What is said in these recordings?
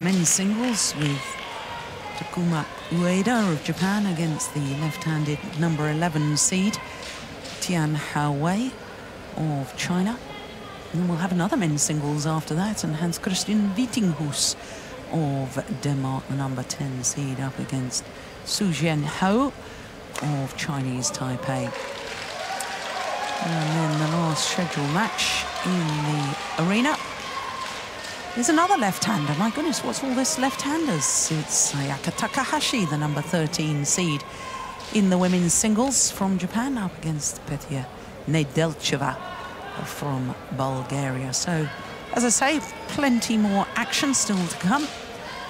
men's singles with Takuma Ueda of Japan against the left-handed number 11 seed Tian Hao-wei of China. And then we'll have another men's singles after that, and Hans Christian Wittinghus of Denmark, the number 10 seed, up against Su Jianho of Chinese Taipei. And then the last scheduled match in the arena is another left-hander. My goodness, what's all this left-handers? It's Sayaka Takahashi, the number 13 seed in the women's singles from Japan, up against Petya Nedelcheva from Bulgaria. So, as I say, plenty more action still to come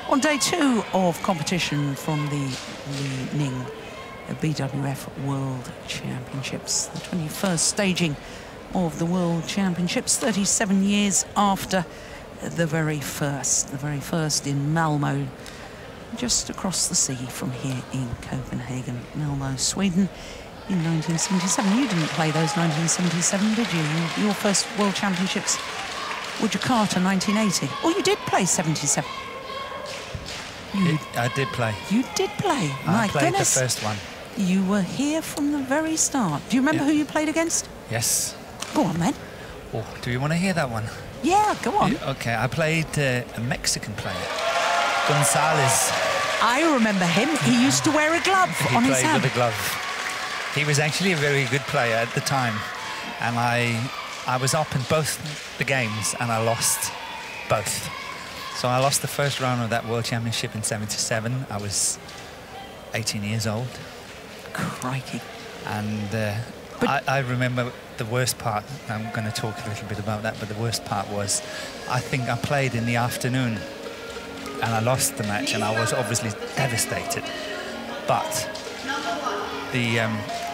on day 2 of competition from the Li Ning BWF World Championships, the 21st staging of the World Championships, 37 years after the very first in Malmo, just across the sea from here in Copenhagen, Malmo, Sweden, in 1977. You didn't play those 1977, did you? Your first World Championships were Jakarta, 1980. Oh, you did play 77. I did play. You did play. I played the first one. You were here from the very start. Do you remember who you played against? Yes. Go on, then. Oh, do you want to hear that one? Yeah, go on. Okay, I played a Mexican player, Gonzalez. I remember him. He used to wear a glove on his hand. He played with a glove. He was actually a very good player at the time. And I was up in both the games, and I lost both. So I lost the first round of that World Championship in '77. I was 18 years old. Crikey. And I remember the worst part. I'm going to talk a little bit about that, but the worst part was, I think I played in the afternoon and I lost the match, and I was obviously devastated. But the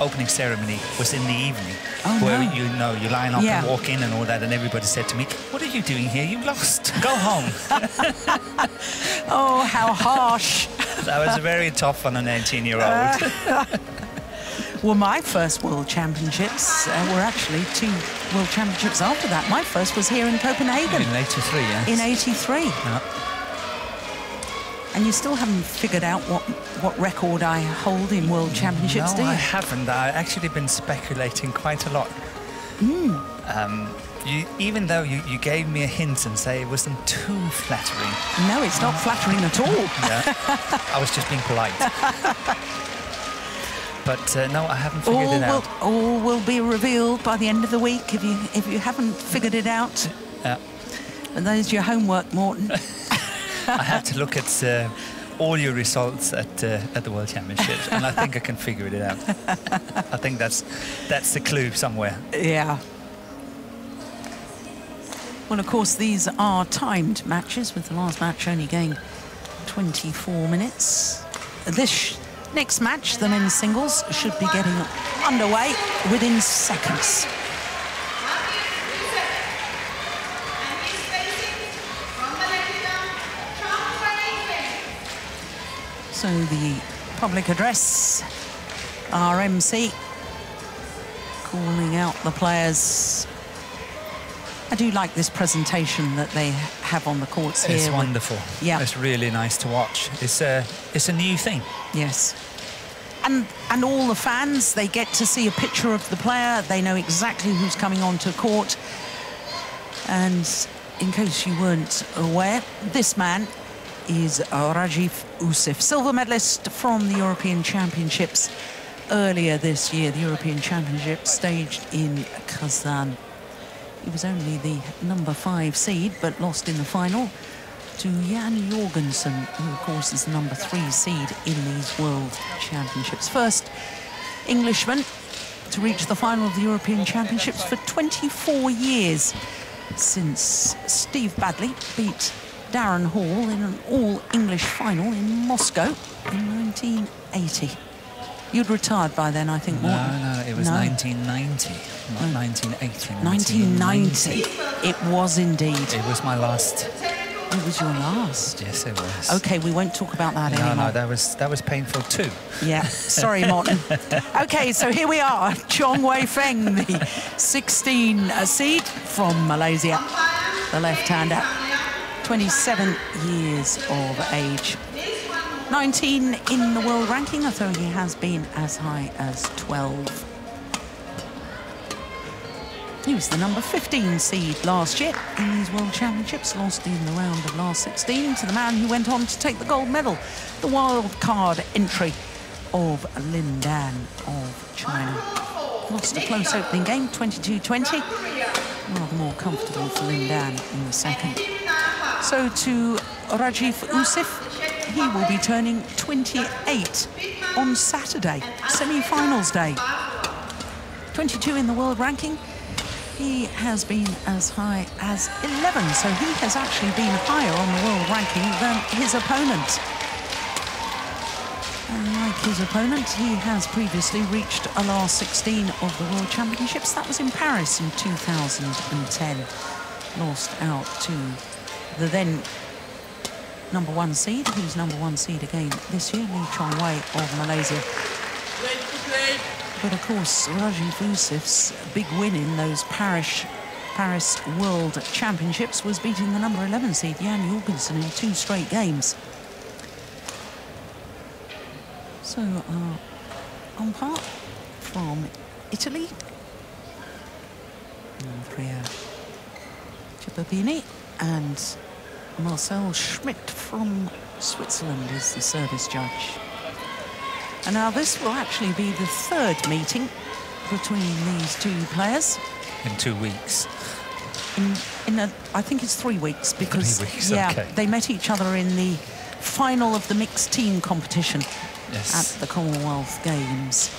opening ceremony was in the evening, where you line up and walk in and all that, and everybody said to me, "What are you doing here? You lost. Go home." Oh, how harsh. That was very tough on a 19-year-old. Well, my first World Championships were actually 2 World Championships after that. My first was here in Copenhagen. In '83, yes. In '83. Yeah. And you still haven't figured out what record I hold in World Championships, do you? No, I haven't. I've actually been speculating quite a lot. Even though you gave me a hint and say it wasn't too flattering. No, it's not flattering at all. Yeah. I was just being polite. But no, I haven't figured it out. All will be revealed by the end of the week if you haven't figured it out. Yeah. And there's your homework, Morten. I have to look at all your results at the World Championships, and I think I can figure it out. I think that's the clue somewhere. Yeah. Well, of course, these are timed matches, with the last match only going 24 minutes. This next match, the men's singles, should be getting underway within seconds. So the public address, RMC, calling out the players. I do like this presentation that they have on the courts here. It's wonderful. Yeah. It's really nice to watch. It's a new thing. Yes. And all the fans, they get to see a picture of the player. They know exactly who's coming onto court. And in case you weren't aware, this man is Rajiv Ouseph, silver medalist from the European Championships earlier this year, the European Championships staged in Kazan. He was only the number 5 seed, but lost in the final to Jan Jorgensen, who of course is the number 3 seed in these World Championships. First Englishman to reach the final of the European Championships for 24 years, since Steve Badley beat Darren Hall in an all-English final in Moscow in 1980. You'd retired by then, I think, Morten. No, it was 1990, not 1980. 1990. It was indeed. It was my last. It was your last? Yes, it was. OK, we won't talk about that anymore. No, that was painful too. Yeah, sorry, Morten. OK, so here we are. Chong Wei Feng, the 16 seed from Malaysia, the left-hander. 27 years of age. 19 in the world ranking, although he has been as high as 12. He was the number 15 seed last year in these World Championships, lost in the round of last 16 to the man who went on to take the gold medal, the wild card entry of Lin Dan of China. Lost a close opening game, 22-20. Rather more comfortable for Lin Dan in the second. So to Rajiv Ouseph, he will be turning 28 on Saturday, semi-finals day. 22 in the world ranking. He has been as high as 11, so he has actually been higher on the world ranking than his opponent. And like his opponent, he has previously reached a last 16 of the World Championships. That was in Paris in 2010. Lost out to the then number 1 seed, who's number 1 seed again this year, Chong Wei of Malaysia. But of course, Rajiv Ousef's big win in those Paris World Championships was beating the number 11 seed, Jan Jorgensen, in 2 straight games. So, on part from Italy, Andrea Cipollini, and Marcel Schmidt from Switzerland is the service judge. And now this will actually be the 3rd meeting between these 2 players. In 2 weeks. I think it's 3 weeks, because 3 weeks, yeah, okay. They met each other in the final of the mixed team competition at the Commonwealth Games.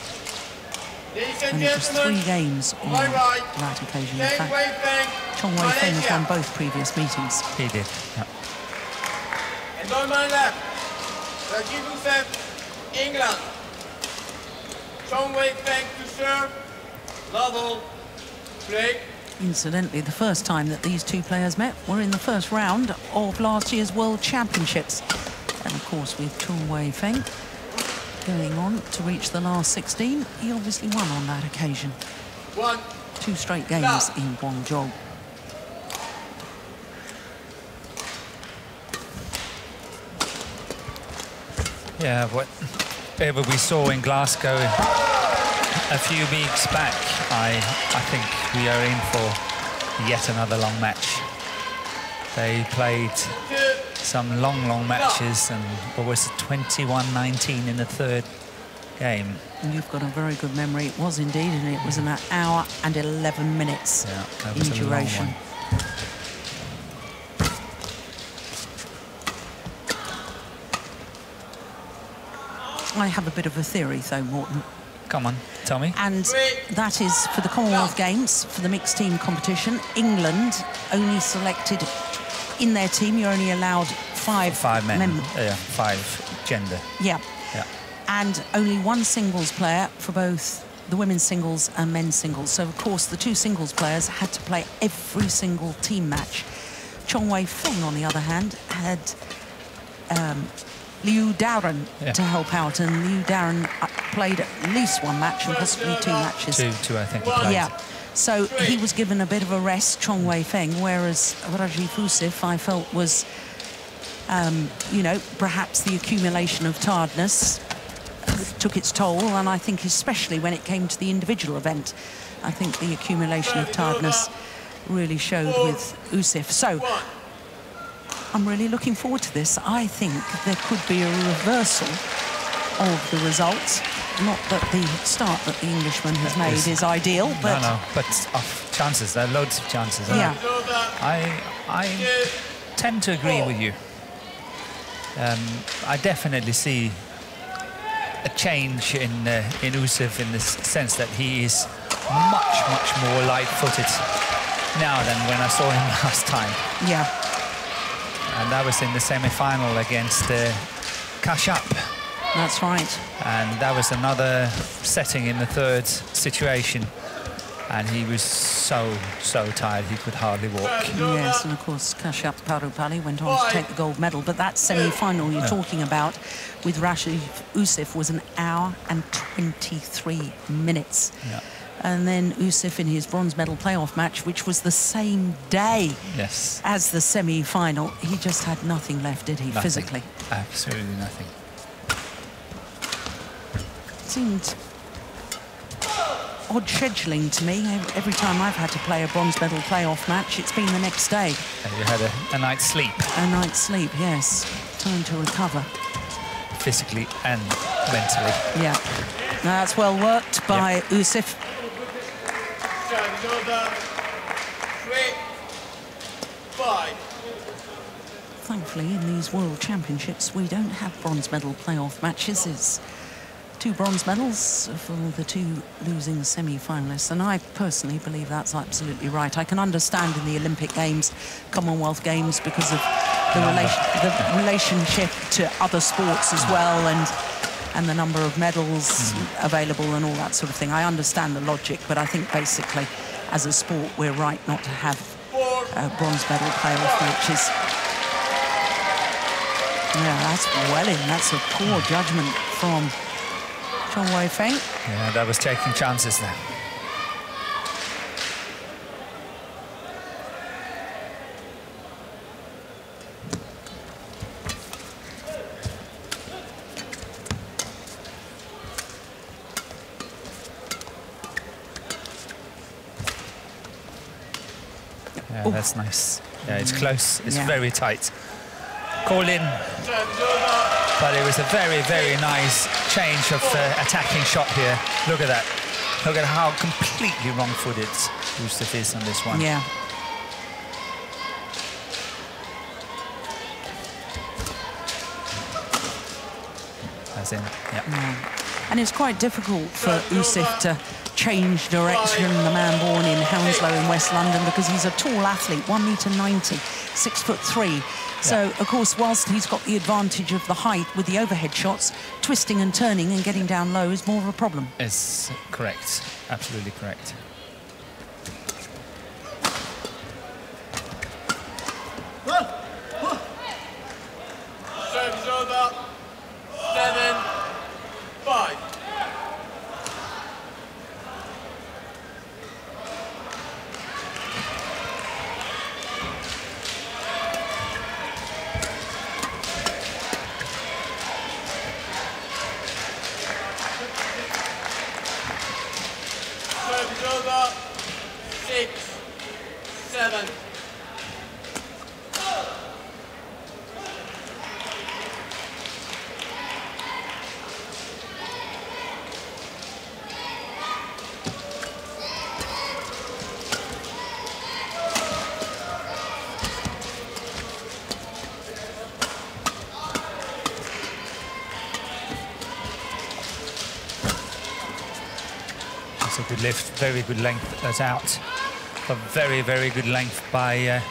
And it was 3 games on that occasion. In fact, Chong Wei Feng has won both previous meetings. He did, yeah. And on my left, Rajiv Ouseph, England. Chong Wei Feng to serve, level, break. Incidentally, the first time that these 2 players met were in the first round of last year's World Championships. And of course, with Chong Wei Feng going on to reach the last 16, he obviously won on that occasion. 2 straight games in Guangzhou. Yeah, whatever we saw in Glasgow a few weeks back, I think we are in for yet another long match. They played some long matches, and what was it, 21-19 in the 3rd game. And you've got a very good memory. It was indeed, and it was an hour and 11 minutes in duration. I have a bit of a theory, though, Morten. Come on, tell me. And that is for the Commonwealth Games, for the mixed team competition, England only selected in their team, you're only allowed 5 men. members. 5 gender. Yeah. Yeah. And only 1 singles player for both the women's singles and men's singles. So, of course, the 2 singles players had to play every single team match. Chong Wei Feng, on the other hand, had Liu Darren to help out, and Liu Darren played at least 1 match and possibly 2 matches. Two, I think he played. Yeah. So he was given a bit of a rest, Chong Wei Feng, whereas Rajiv Ouseph, I felt, was, you know, perhaps the accumulation of tiredness took its toll, and I think especially when it came to the individual event, I think the accumulation of tiredness really showed with Ouseph. So I'm really looking forward to this. I think there could be a reversal of the results. Not that the start that the Englishman has made is ideal, but... No, but chances, there are loads of chances. Yeah. I tend to agree with you. I definitely see a change in Ouseph, in the sense that he is much more light-footed now than when I saw him last time. Yeah. And that was in the semi-final against Kashyap. That's right. And that was another setting in the 3rd situation. And he was so tired he could hardly walk. Yes, and of course Kashyap Parupalli went on to take the gold medal. But that semi-final you're talking about with Rajiv Ouseph was 1 hour and 23 minutes. Yeah. And then Ouseph in his bronze medal playoff match, which was the same day as the semi-final. He just had nothing left, did he, physically? Absolutely nothing. Seemed odd scheduling to me. Every time I've had to play a bronze medal playoff match, it's been the next day. And you had a night's sleep. A night's sleep, yes. Time to recover. Physically and mentally. Yeah. That's well worked by Ouseph. Thankfully, in these World Championships, we don't have bronze medal playoff matches. It's 2 bronze medals for the 2 losing semi-finalists, and I personally believe that's absolutely right. I can understand in the Olympic Games, Commonwealth Games, because of the relationship to other sports as well, and the number of medals available and all that sort of thing. I understand the logic, but I think basically, as a sport, we're right not to have bronze medal playoff matches. Yeah, that's well in. That's a poor judgment from Chong Wei Feng. Yeah, that was taking chances there. Yeah, that's nice. Yeah, it's close. It's very tight. Call in. But it was a very, very nice change of attacking shot here. Look at that. Look at how completely wrong-footed Ouseph is on this one. Yeah. That's in, yeah. And it's quite difficult for Ouseph to change direction, the man born in Hounslow in West London, because he's a tall athlete, 1.90 meters, 6'3". So, of course, whilst he's got the advantage of the height with the overhead shots, twisting and turning and getting down low is more of a problem. It's correct. Absolutely correct. Service over. 7-5. Over 6, 7. That's a good lift, very good length. That's out. A very, very good length by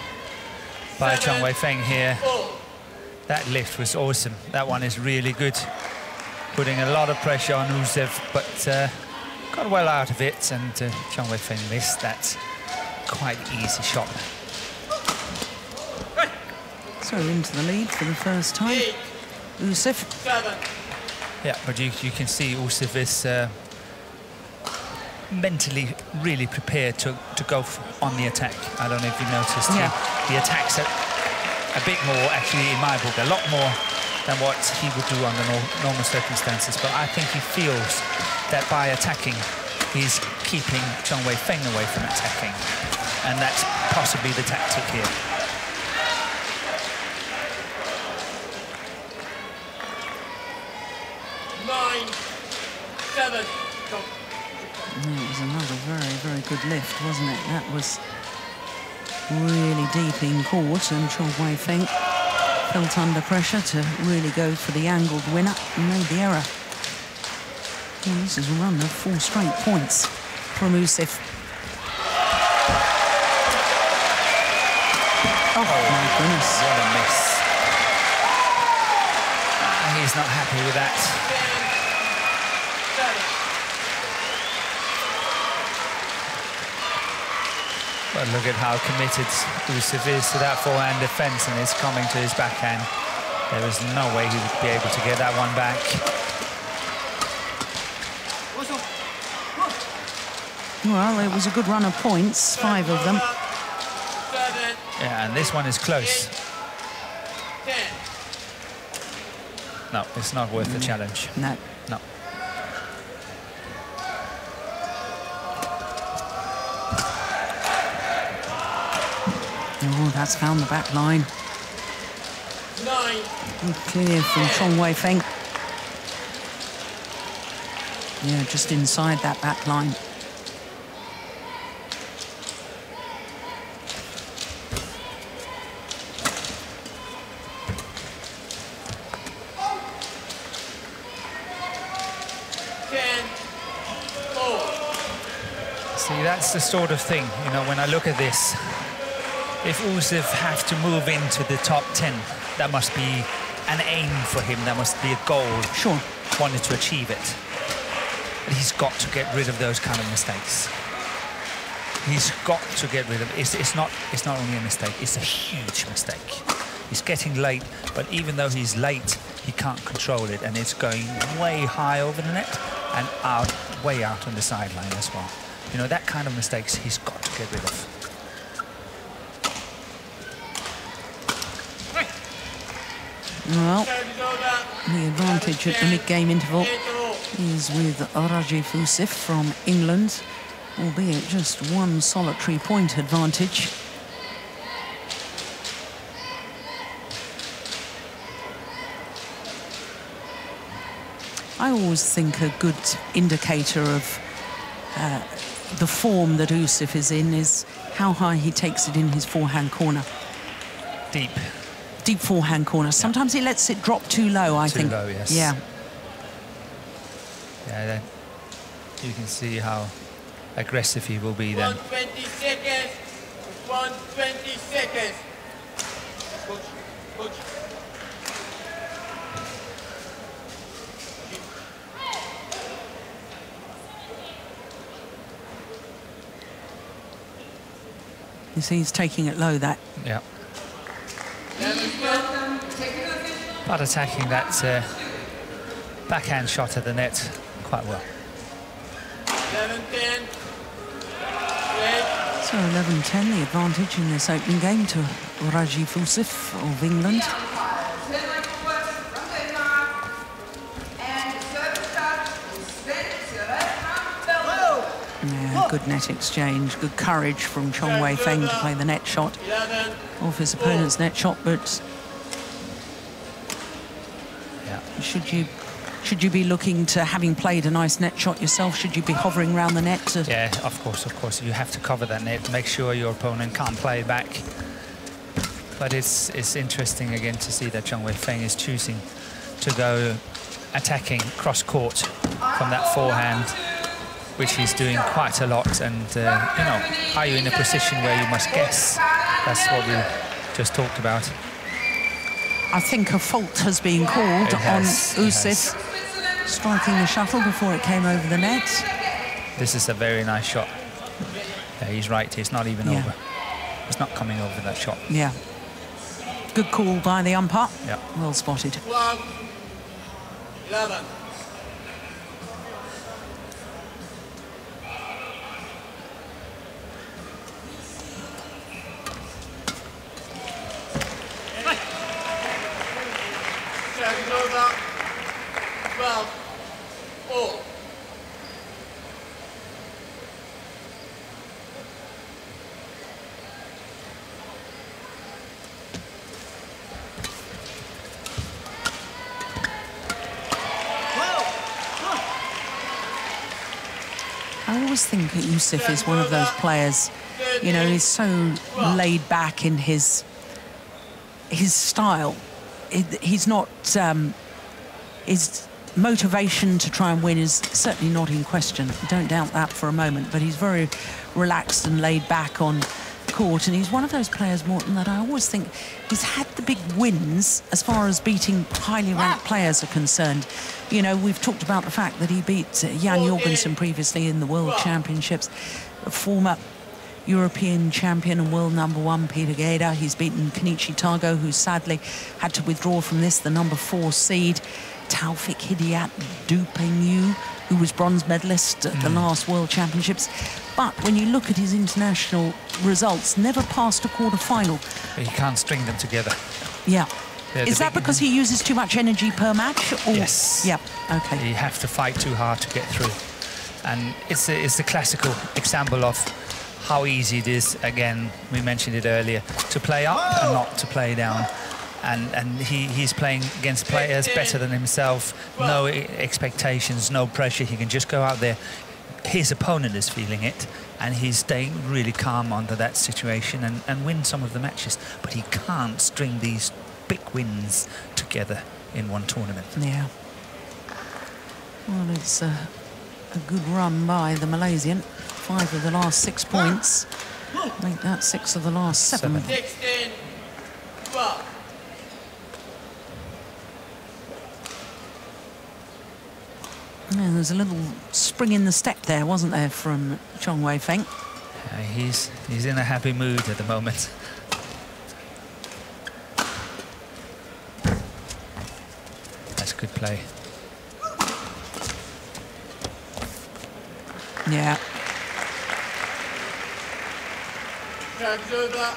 Chong Wei Feng here. That lift was awesome. That one is really good. Putting a lot of pressure on Ouseph, but got well out of it, and Chong Wei Feng missed that quite easy shot. So into the lead for the first time. Ouseph. Yeah, but you can see Ouseph is mentally really prepared to go on the attack. I don't know if you noticed. The attacks are a bit more, actually, in my book, a lot more than what he would do under normal circumstances. But I think he feels that by attacking, he's keeping Chong Wei Feng away from attacking. And that's possibly the tactic here. It was another very, very good lift, wasn't it? That was really deep in court, and Chong Wei Feng felt under pressure to really go for the angled winner and made the error. Well, this is a run of 4 straight points from Ouseph. Oh, my goodness. What a miss. He's not happy with that. But look at how committed Ouseph is to that forehand defence, and it's coming to his backhand. There is no way he would be able to get that one back. Well, it was a good run of points, 5 of them. 7, Yeah, and this one is close. 10. No, it's not worth the challenge. No. No. Oh, that's found the back line. 9. Good clear from Chong Wei Feng. Yeah, just inside that back line. See, that's the sort of thing, you know, when I look at this, if Ouseph have to move into the top 10, that must be an aim for him, that must be a goal. Sure. Wanted to achieve it. But he's got to get rid of those kind of mistakes. He's got to get rid of it. It's not only a mistake, it's a huge mistake. He's getting late, but even though he's late, he can't control it, and it's going way high over the net and out, way out on the sideline as well. You know, that kind of mistakes he's got to get rid of. Well, the advantage at the mid-game interval is with Ouseph from England, albeit just one solitary point advantage. I always think a good indicator of the form that Ouseph is in is how high he takes it in his forehand corner. Deep forehand corner. Sometimes he lets it drop too low, I think. Too low, yes. Yeah. Yeah, then you can see how aggressive he will be then. 120 seconds. 120 seconds. Coach. You see, he's taking it low, that. Yeah. But attacking that backhand shot at the net quite well. 11-10. So 11-10, the advantage in this opening game to Ouseph of England. Yeah, good net exchange, good courage from Chong Wei Feng to play the net shot off his opponent's net shot, but should you be looking to, having played a nice net shot yourself, should you be hovering around the net? Yeah, of course. You have to cover that net, make sure your opponent can't play back. But it's interesting again to see that Chong Wei Feng is choosing to go attacking cross-court from that forehand, which he's doing quite a lot. And, you know, are you in a position where you must guess? That's what we just talked about. I think a fault has been called on Ouseph striking the shuttle before it came over the net. This is a very nice shot. Yeah, he's right, it's not even over. It's not coming over that shot. Yeah. Good call by the umpire. Yeah. Well spotted. 11. Over. 12. All. I always think Ouseph is one of those players, you know, he's so laid back in his style. He's not, his motivation to try and win is certainly not in question. Don't doubt that for a moment, but he's very relaxed and laid back on court, and he's one of those players, Morton, that I always think he's had the big wins as far as beating highly ranked players are concerned. You know, we've talked about the fact that he beat Jan Jorgensen previously in the World Championships, a former European champion and world #1 Peter Gader. He's beaten Kenichi Tago, who sadly had to withdraw from this, the #4 seed. Taufik Hidayat Dupengyu, who was bronze medalist at the last World Championships. But when you look at his international results, never passed a quarter-final. But he can't string them together. Yeah. Is that because he uses too much energy per match? Or? Yes. Yeah, okay. You have to fight too hard to get through. And it's the classical example of how easy it is, again, we mentioned it earlier, to play up and not to play down. And he's playing against players better than himself, no expectations, no pressure. He can just go out there. His opponent is feeling it, and he's staying really calm under that situation and win some of the matches. But he can't string these big wins together in one tournament. Yeah. Well, it's a good run by the Malaysian. 5 of the last 6 points. Make that 6 of the last 7. 16, 12. Yeah, there's a little spring in the step there, wasn't there, from Chong Wei Feng? He's in a happy mood at the moment. That's good play. Yeah. Time's over.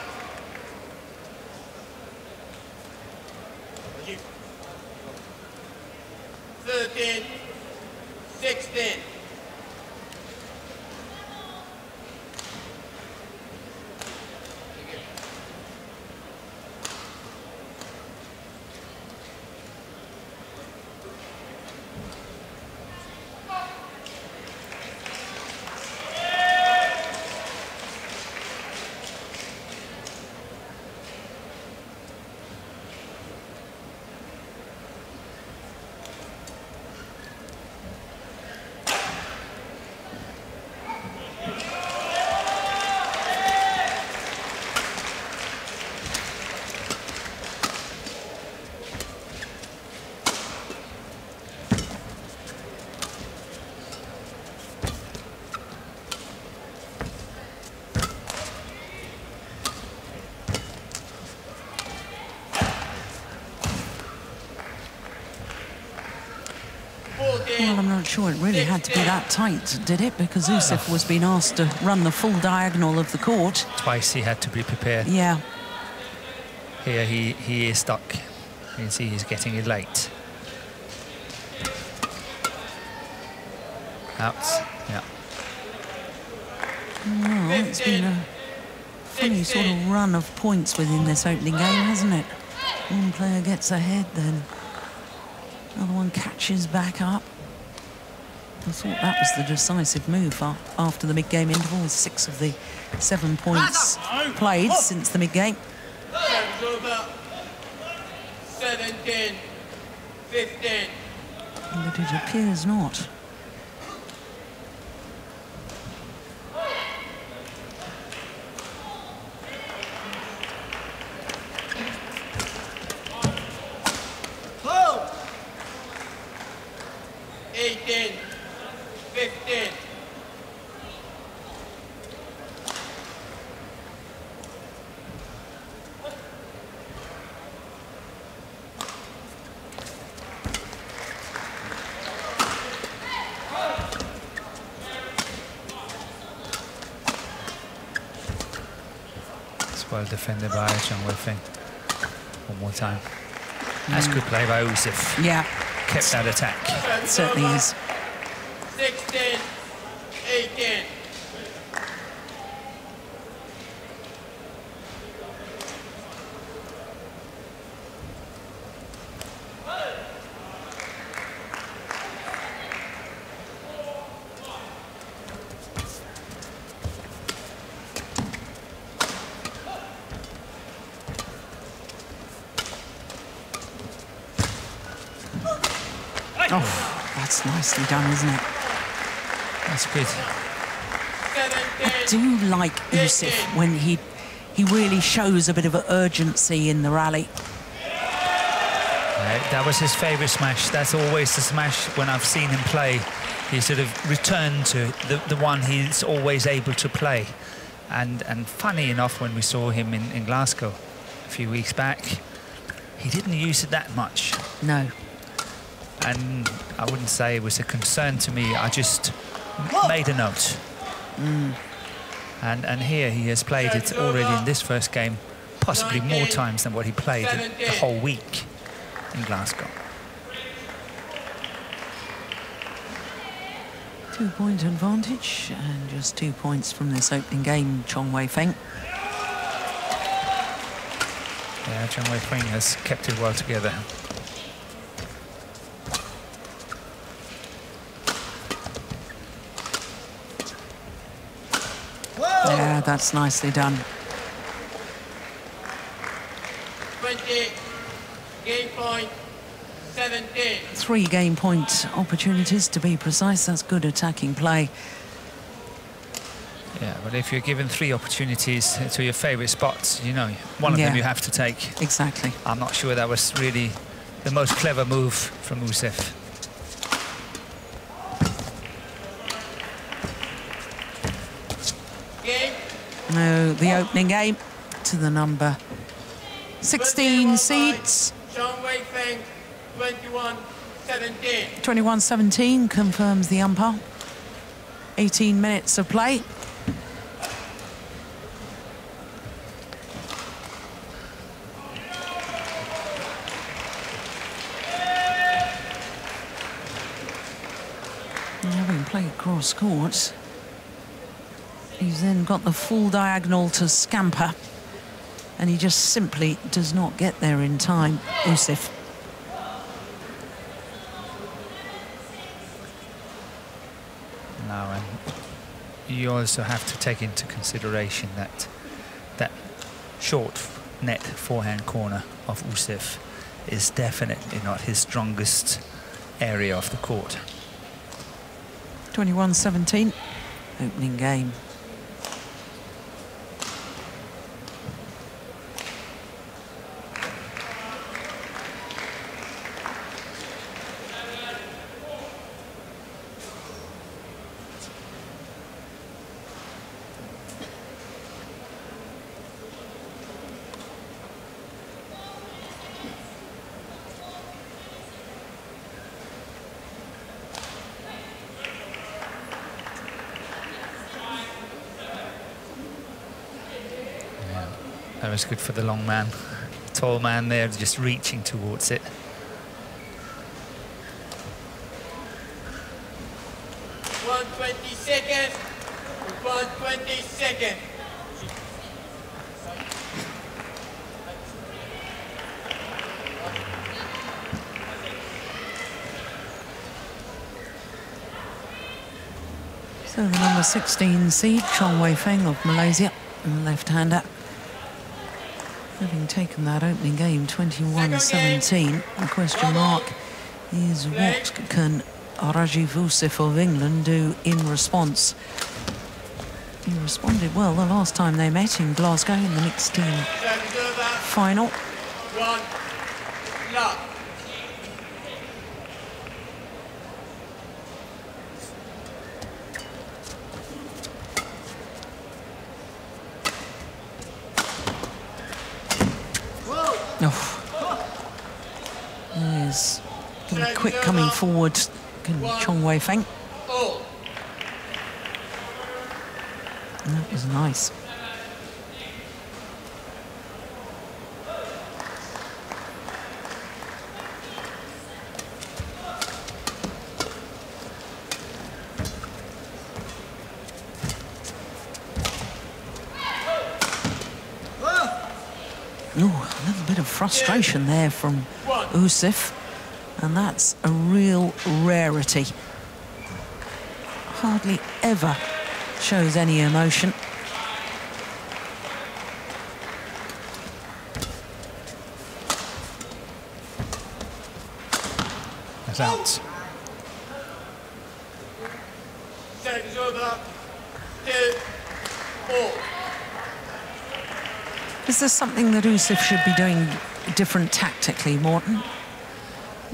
13, 16. Well, I'm not sure it really had to be that tight, did it? Because Ouseph was being asked to run the full diagonal of the court. Twice he had to be prepared. Yeah. Here he is stuck. You can see he's getting it late. Out. Yeah. Well, it's been a funny sort of run of points within this opening game, hasn't it? One player gets ahead, then another one catches back up. I thought that was the decisive move after the mid-game interval. 6 of the 7 points played since the mid-game. Time's over. 17, 15. But it appears not. Oh! 18, 15. It's well defended by Chong Wei Feng. One more time. That's good play by Ouseph. Yeah. Kept that attack. It certainly is. 16, 18. Oh, that's nicely done, isn't it? That's good. I do like Ouseph when he really shows a bit of urgency in the rally. That was his favourite smash. That's always the smash when I've seen him play. He sort of returned to the one he's always able to play. And funny enough, when we saw him in Glasgow a few weeks back, he didn't use it that much. No. And I wouldn't say it was a concern to me. I just made a note. And here he has played it already in this first game, possibly more times than what he played the whole week in Glasgow. 2-point advantage, and just 2 points from this opening game, Chong Wei Feng. Yeah, Chong Wei Feng has kept it well together. Yeah, that's nicely done. 20, game point, 17. 3 game point opportunities to be precise. That's good attacking play. Yeah, but if you're given 3 opportunities to your favourite spots, you know, one of them you have to take. Exactly. I'm not sure that was really the most clever move from Ouseph. No, the opening game to the number 16 seeds. Chong Wei Feng, 21-17. 21-17 confirms the umpire. 18 minutes of play. And having played cross court, he's then got the full diagonal to scamper, and he just simply does not get there in time, Ouseph. No, and you also have to take into consideration that that short net forehand corner of Ouseph is definitely not his strongest area of the court. 21-17, opening game. That was good for the long man. Tall man there just reaching towards it. Seconds. 120 seconds. So the number 16 seed, Chong Wei Feng of Malaysia, left-hander. Having taken that opening game, 21-17, the question mark is what can Rajiv Ouseph of England do in response? He responded well the last time they met in Glasgow in the mixed team final. One, lock. There's going to be quick coming forward, Chong Wei Feng. And that was nice. Oh, a little bit of frustration there from Ouseph, and that's a real rarity. Hardly ever shows any emotion. That's out. Seconds over. 2, 4. Is there something that Ouseph should be doing different tactically, Morten?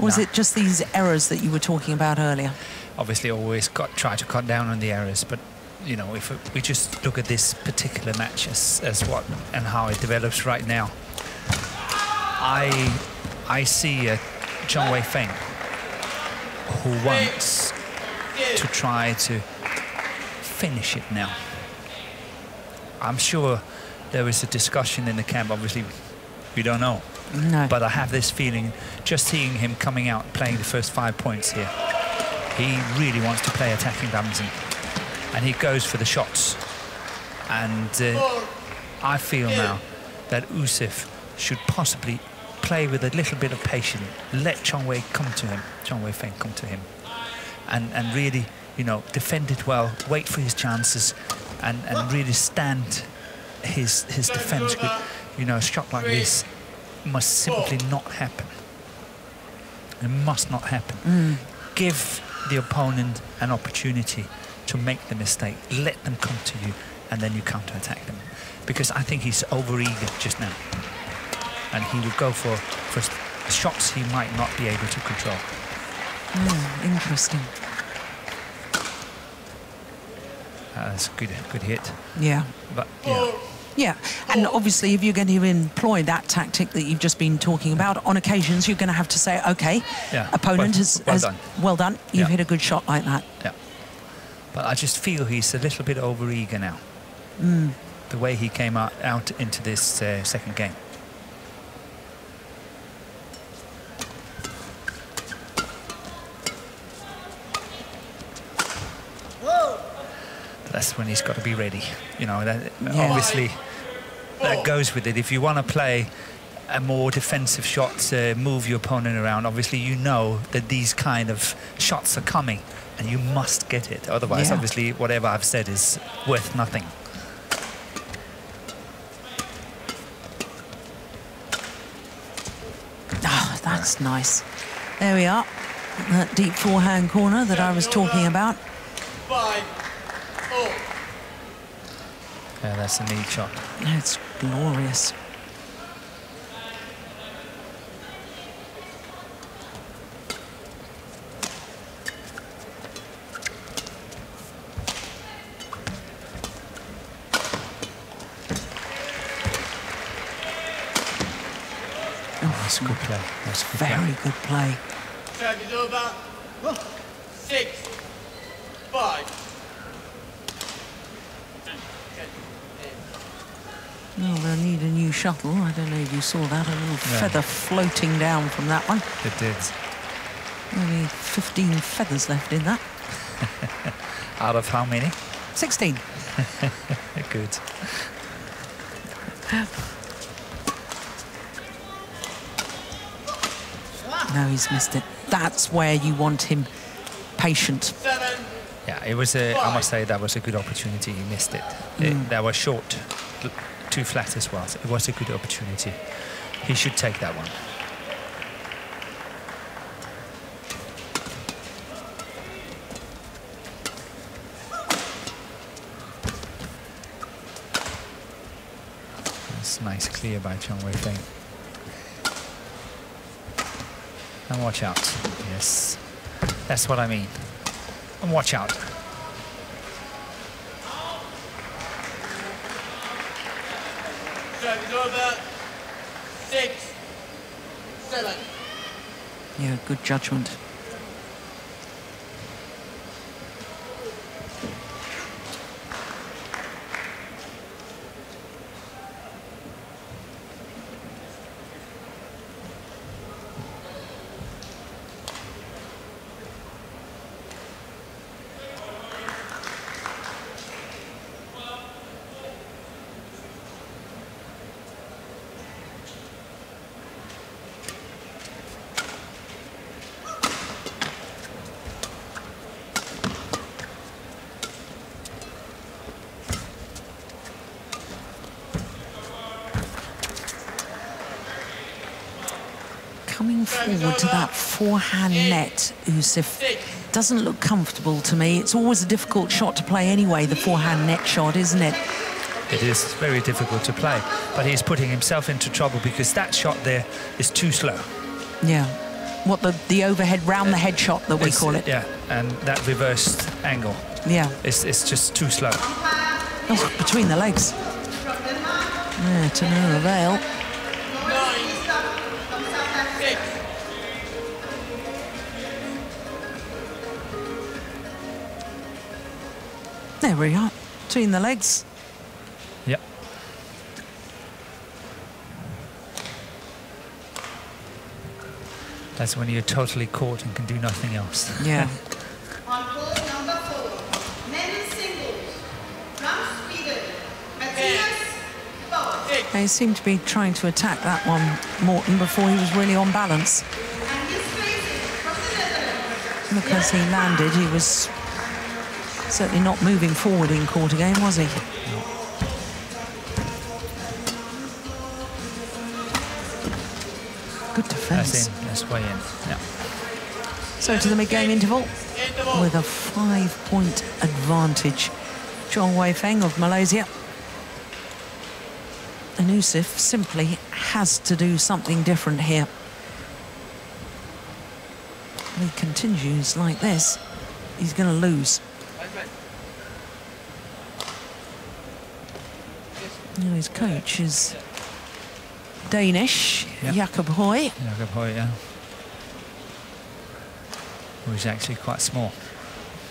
Or is it just these errors that you were talking about earlier? Obviously always try to cut down on the errors, but you know, if we just look at this particular match as what and how it develops right now, I see a Chong Wei Feng who wants to try to finish it now. I'm sure there is a discussion in the camp. Obviously, we don't know. No. But I have this feeling, just seeing him coming out playing the first 5 points here, he really wants to play attacking badminton, and he goes for the shots. And I feel now that Ouseph should possibly play with a little bit of patience, let Chong Wei come to him, Chong Wei Feng come to him, and really, you know, defend it well, wait for his chances, and really stand his defense good. You know, a shot like this must simply not happen. It must not happen. Give the opponent an opportunity to make the mistake. Let them come to you, and then you counter-attack them. Because I think he's over-eager just now. And he will go for shots he might not be able to control. Interesting. That's a good hit. Yeah. But, yeah. Yeah, and obviously if you're going to employ that tactic that you've just been talking about, on occasions you're going to have to say, okay, opponent well done, you've hit a good shot like that. Yeah. But I just feel he's a little bit over-eager now. The way he came out into this second game. That's when he's got to be ready. You know, that, obviously that goes with it. If you want to play a more defensive shot, move your opponent around, obviously you know that these kind of shots are coming and you must get it. Otherwise, obviously, whatever I've said is worth nothing. Oh, that's nice. There we are. That deep forehand corner that I was talking about. 5-4. Yeah, that's a neat shot. It's glorious. That's a good play. That's a good Very good play. Serve is over. 6-5. Oh, they'll need a new shuttle. I don't know if you saw that. A little feather floating down from that one. It did. Only 15 feathers left in that. Out of how many? 16. Good. No, he's missed it. That's where you want him patient. 7. Yeah, it was a, I must say that was a good opportunity. He missed it. That was short, too flat as well. So it was a good opportunity. He should take that one. That's nice clear by Chong Wei Feng. And watch out. Yes, that's what I mean. And watch out. Serve is over. 6-7. Yeah, good judgment. Coming forward to that forehand net, Ouseph doesn't look comfortable to me. It's always a difficult shot to play anyway, the forehand net shot, isn't it? It is very difficult to play, but he's putting himself into trouble because that shot there is too slow. Yeah. what the overhead round the head shot that we call it. Yeah, and that reversed angle. Yeah. It's just too slow. Oh, between the legs. Yeah, to no avail. 9, 6. There we are, between the legs. Yep. That's when you're totally caught and can do nothing else. Yeah. On court number 4, men's singles, from Sweden, Matthias Bauer. He seemed to be trying to attack that one, Morton, before he was really on balance. And his faces from the Netherlands. Look, as he landed, he was certainly not moving forward in court again, was he? Good defence. That's in, that's way in. Yeah. So to the mid-game interval with a 5-point advantage. Chong Wei Feng of Malaysia. And Ouseph simply has to do something different here. If he continues like this, he's going to lose. Now his coach is Danish, Yep. Jakob Hoy. Jakob Hoy, yeah. Who's actually quite small.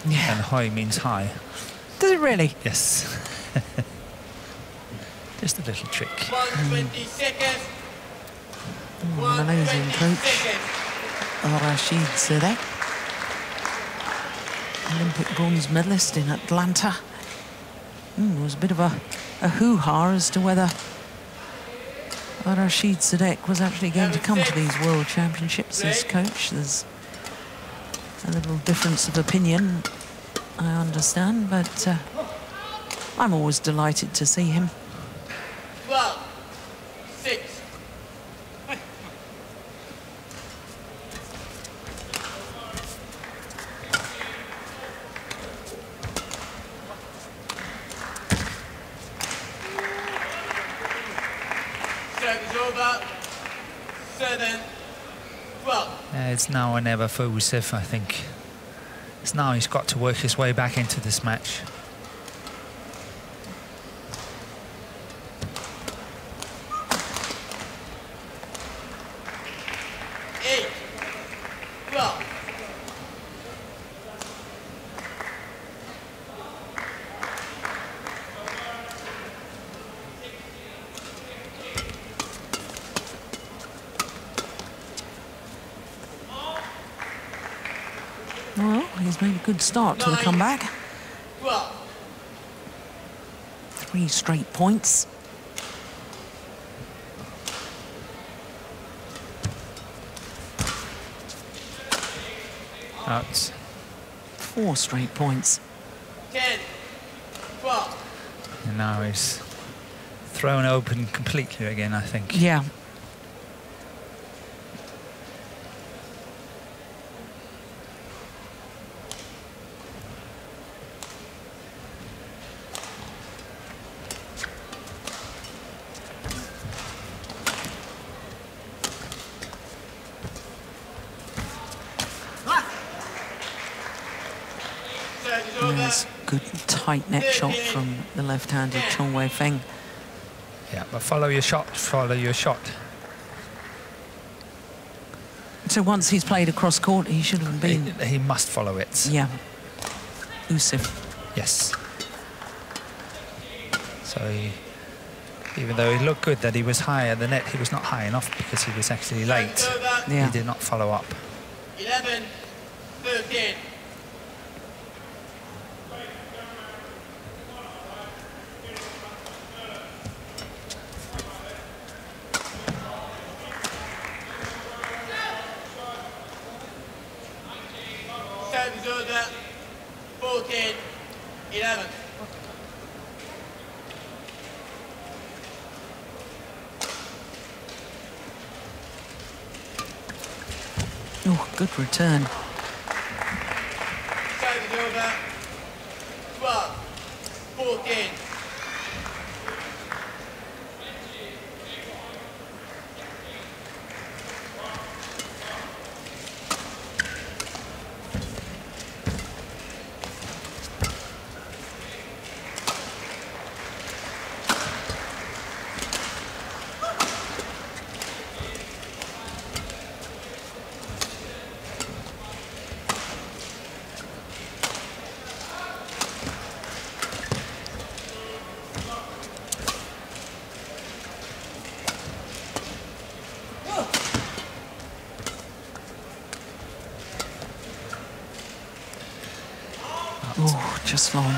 Yeah. And Hoy means high. Does it really? Yes. Just a little trick. 120 seconds. Malaysian 120 coach seconds. Rashid Zedek, Olympic bronze medalist in Atlanta. There was a bit of a hoo-ha as to whether Rashid Zedek was actually going to come to these World Championships as coach. There's a little difference of opinion, I understand, but I'm always delighted to see him. 12, 6. Service over. 7, 12. It's now or never for Ouseph, I think. It's now he's got to work his way back into this match. Well, he's made a good start to the comeback. 12. 3 straight points. Out. 4 straight points. 10, 12. And now he's thrown open completely again, I think. Yeah. There's a good tight net shot from the left-handed Chong Wei Feng. Yeah, but follow your shot, follow your shot. So once he's played across court, he should have been... He must follow it. Yeah. Ouseph. Yes. So even though he looked good that he was high at the net, he was not high enough because he was actually late. Yeah. He did not follow up. 11, 13. Service order. 14, 11. Oh, good return. Service order. 12, 14. Oh, just long.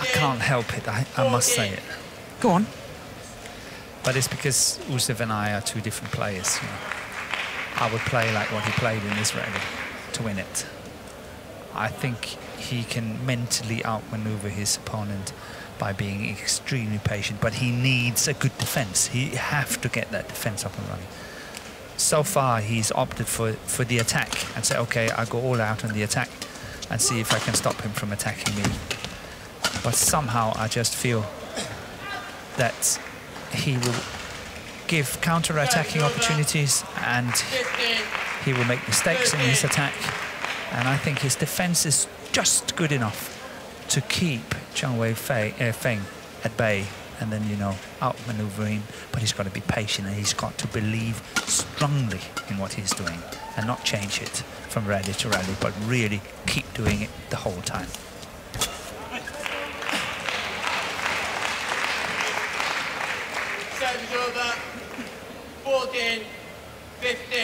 I can't help it, I must say it. Go on. But it's because Ouseph and I are two different players. You know. I would play like what he played in this rally to win it. I think he can mentally outmaneuver his opponent by being extremely patient, but he needs a good defense. He has to get that defense up and running. So far, he's opted for the attack and say, okay, I'll go all out on the attack and see if I can stop him from attacking me. But somehow I just feel that he will give counter-attacking opportunities and he will make mistakes in his attack. And I think his defense is just good enough to keep Chong Wei Feng at bay and then, you know, outmaneuver him. But he's got to be patient and he's got to believe strongly in what he's doing and not change it from rally to rally, but really keep doing it the whole time. Service over. 14, 15.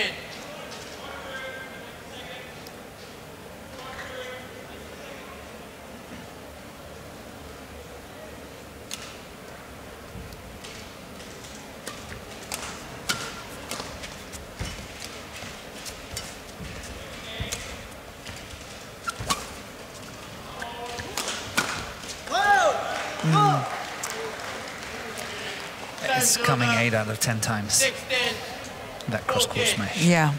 It's coming 8 out of 10 times, 16. that cross-court smash. Yeah.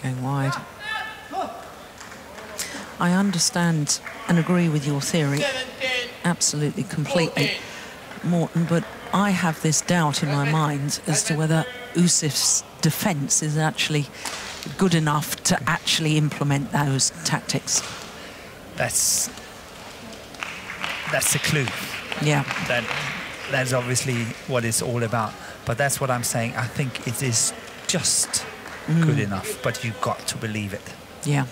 Going wide. I understand and agree with your theory, absolutely, completely, Morten, but I have this doubt in my mind as to whether Ouseff's defence is actually good enough to actually implement those tactics. That's a clue. Yeah. That's obviously what it's all about. But that's what I'm saying. I think it is just good enough, but you've got to believe it. Yeah.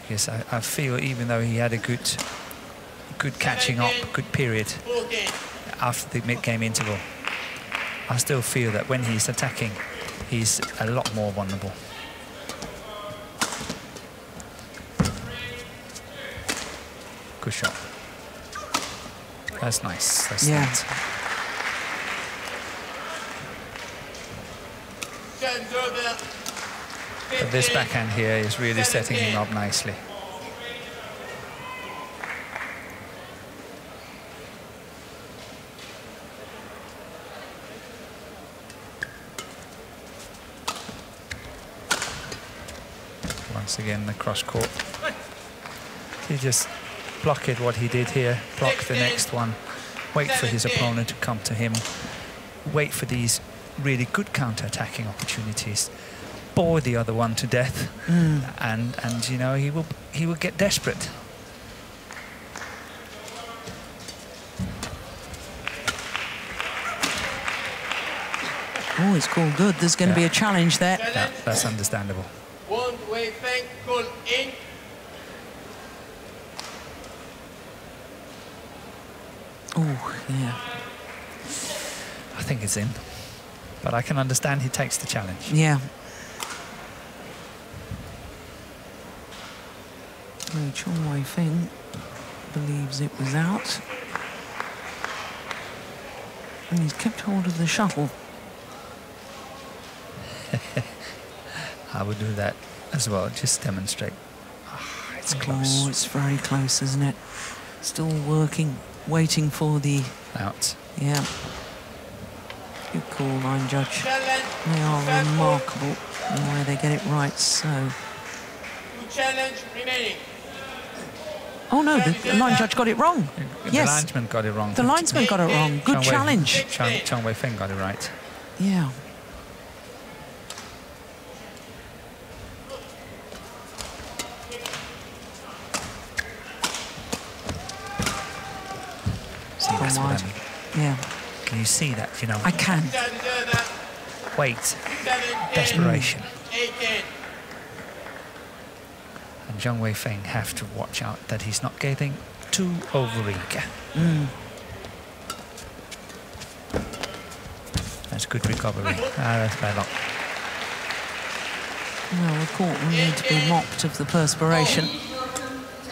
Because I feel even though he had a good catching up, good period after the mid-game interval, I still feel that when he's attacking, he's a lot more vulnerable. Good shot. That's nice. That's nice. But this backhand here is really setting him up nicely. Once again, the cross court. He just block it, what he did here, block the next one, wait for his opponent to come to him, wait for these really good counter-attacking opportunities, bore the other one to death, and you know, he will get desperate. Oh, it's called good. There's going to be a challenge there. Yeah, that's understandable. Chong Wei Feng call in. Oh, yeah. I think it's in, but I can understand he takes the challenge. Yeah. Well, Chong Wei Feng believes it was out. And he's kept hold of the shuttle. I would do that as well, just demonstrate. Oh, it's close. Oh, it's very close, isn't it? Still working, waiting for the... Out. Yeah. Good call, line judge. Challenge. They are remarkable the way they get it right, so... 2 challenge remaining. Oh no, the line judge got it wrong. The Yes, linesman got it wrong. the linesman got it wrong. Good challenge. Chong Wei Feng got it right. Yeah. See, that's what I mean. Yeah, Can you see that, you know? I can. Wait, desperation. 18. And Chong Wei Feng have to watch out that he's not getting too over-eager. That's good recovery. That's bad luck. Well, the court will need to be mopped of the perspiration.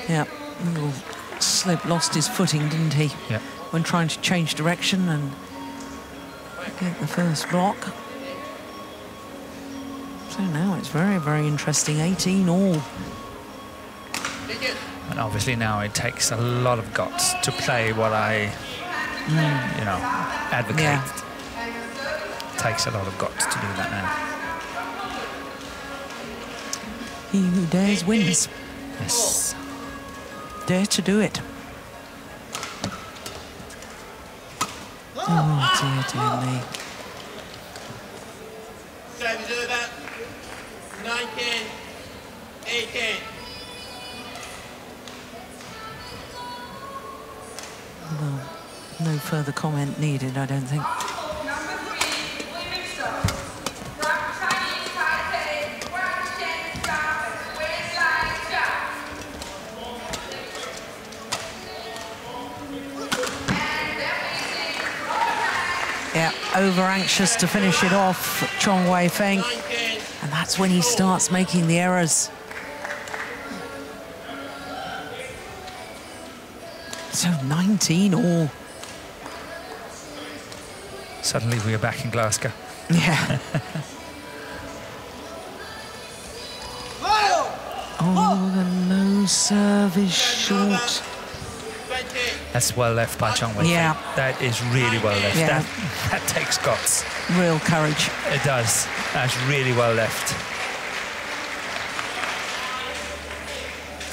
Yeah, little slip, lost his footing, didn't he? Yeah. When trying to change direction and get the first block. So now it's very, very interesting. 18 all. And obviously now it takes a lot of guts to play what I, you know, advocate. Yeah. It takes a lot of guts to do that now. He who dares wins. Yes. Dare to do it. Oh dear, dear me. Service over. 19. 18. Well, no further comment needed, I don't think. Number 3, women's doubles. From Chinese Taipei, World Championship, waistline jump. Yeah, over anxious to finish it off, Chong Wei Feng. 19. And that's when he starts making the errors. So 19 all. Suddenly we are back in Glasgow. Yeah. Oh, the low serve is short. 20. That's well left by Chong Wei Feng. Yeah. That is really well left. Yeah. That takes guts. Real courage. It does. That's really well left.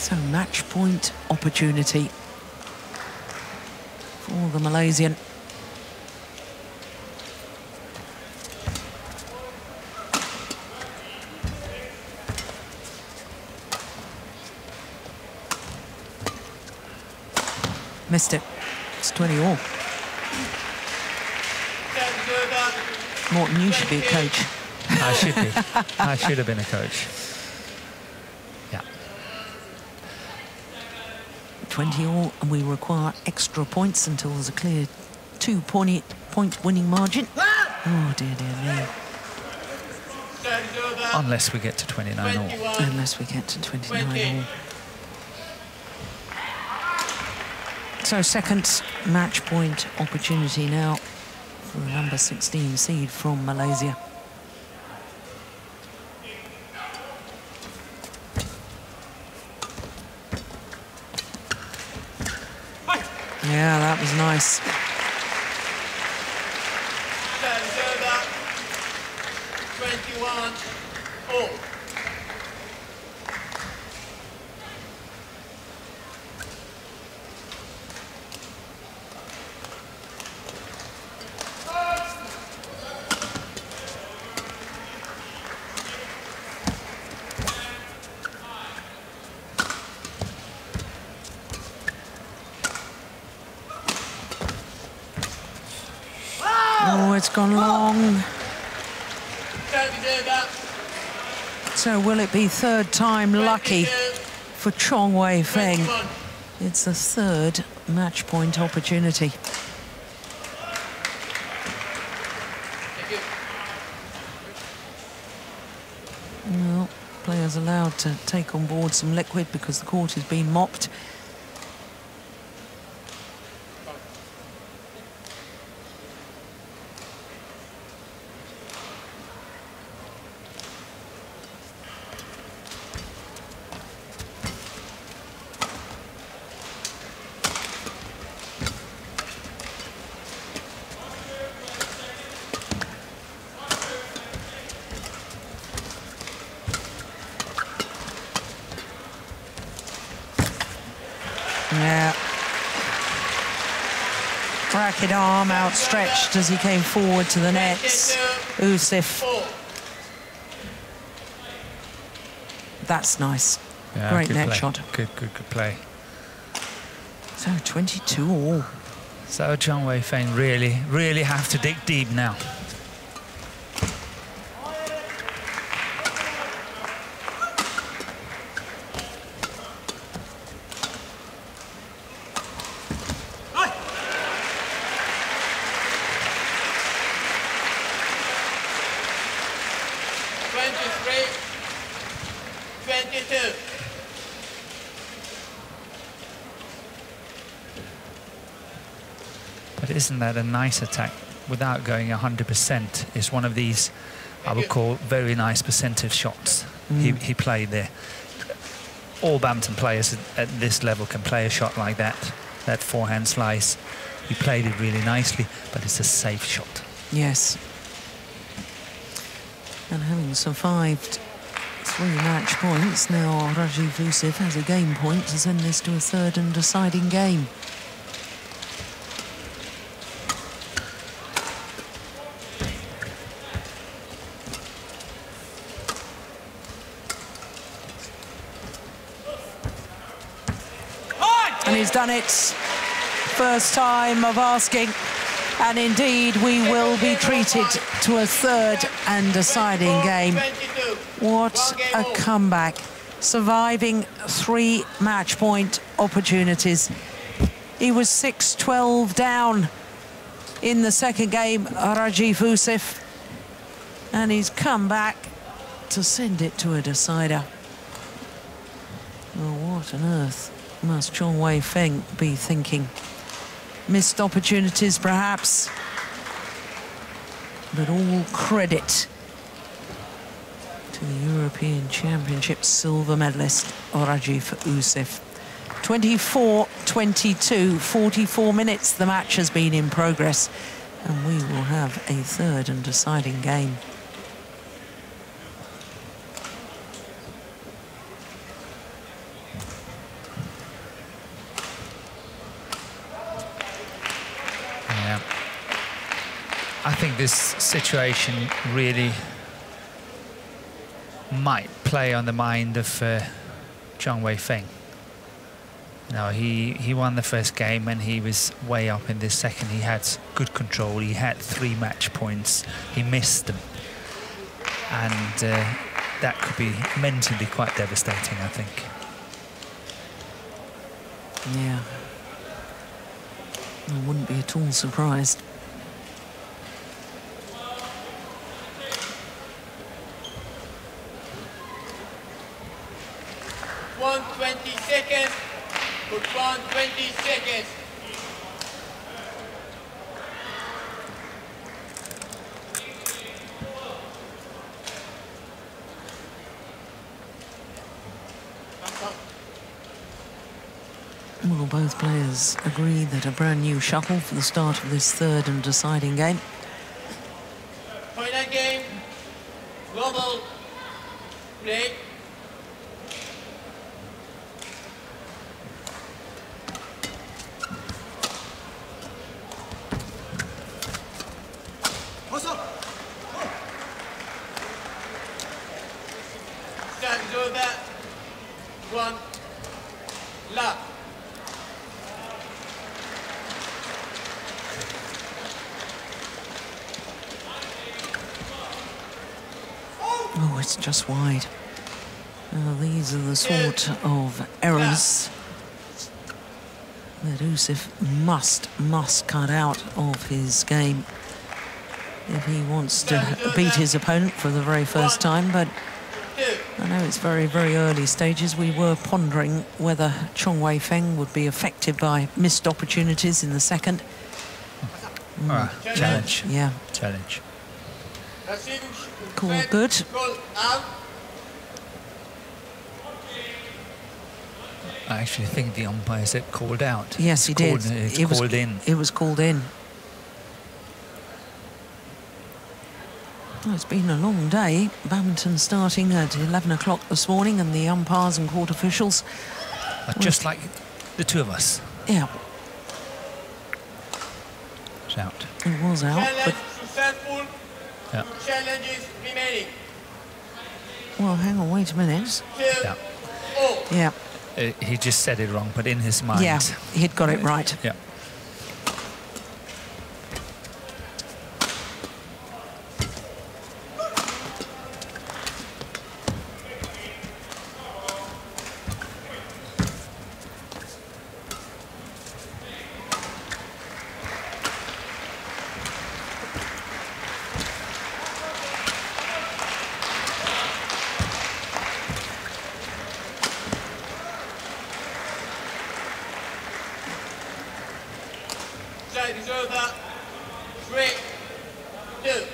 So match point opportunity for the Malaysian. Missed it. It's 20 all. Service over. Morton, you should be a coach. I should be. I should have been a coach. Yeah. 20 all, and we require extra points until there's a clear 2-point winning margin. Oh dear, dear me. Service over. Unless we get to 29 all. 21. Unless we get to 29 all. So second match point opportunity now for the number 16 seed from Malaysia. Yeah, that was nice. Service over. 21. All. Oh, it's gone long. Service over. So will it be third time lucky 22. for Chong Wei Feng? 21. It's the third match point opportunity. Thank you. Well, players allowed to take on board some liquid because the court has been mopped. Yeah. Racket arm outstretched as he came forward to the nets. Ouseph. That's nice. Yeah, great net play. shot. Good play. So 22 all. So Chong Wei Feng really have to dig deep now. But isn't that a nice attack without going 100%? It's one of these, I would call, very nice percentage shots he played there. All badminton players at this level can play a shot like that forehand slice. He played it really nicely, but it's a safe shot. Yes. And having survived 3 match points, now Ouseph has a game point to send this to a third and deciding game. And he's done it. First time of asking. And indeed, we will be treated to a third and deciding game. What a comeback. Surviving 3 match point opportunities. He was 6-12 down in the second game, Ouseph. And he's come back to send it to a decider. Well, what on earth must Chong Wei Feng be thinking? Missed opportunities, perhaps, but all credit to the European Championships silver medalist Ouseph. 24-22, 44 minutes the match has been in progress, and we will have a third and deciding game. I think this situation really might play on the mind of Chong Wei Feng. You know, he won the first game and he was way up in this second. He had good control. He had 3 match points. He missed them. And that could be mentally quite devastating, I think. Yeah. I wouldn't be at all surprised. 120 seconds. Put 120 seconds. Well, both players agree that a brand new shuffle for the start of this third and deciding game. Final game. Global break. Stand over. 1 lap. Oh, it's just wide. These are the sort of errors that Ouseph must cut out of his game if he wants to beat his opponent for the very first time. But I know it's very, very early stages. We were pondering whether Chong Wei Feng would be affected by missed opportunities in the second. Challenge. Yeah. Challenge. Call good. I actually think the umpire said called out. Yes, he did. It's called in. It was called in. Well, it's been a long day. Badminton starting at 11 o'clock this morning, and the umpires and court officials. Just like the two of us. Yeah, It's out. it was out, Challenge but successful. Yeah. Challenges remaining. well, hang on, wait a minute. 2-0. Yeah, He just said it wrong, but in his mind. yeah, he'd got it right. Yeah. Side is over. 3-2.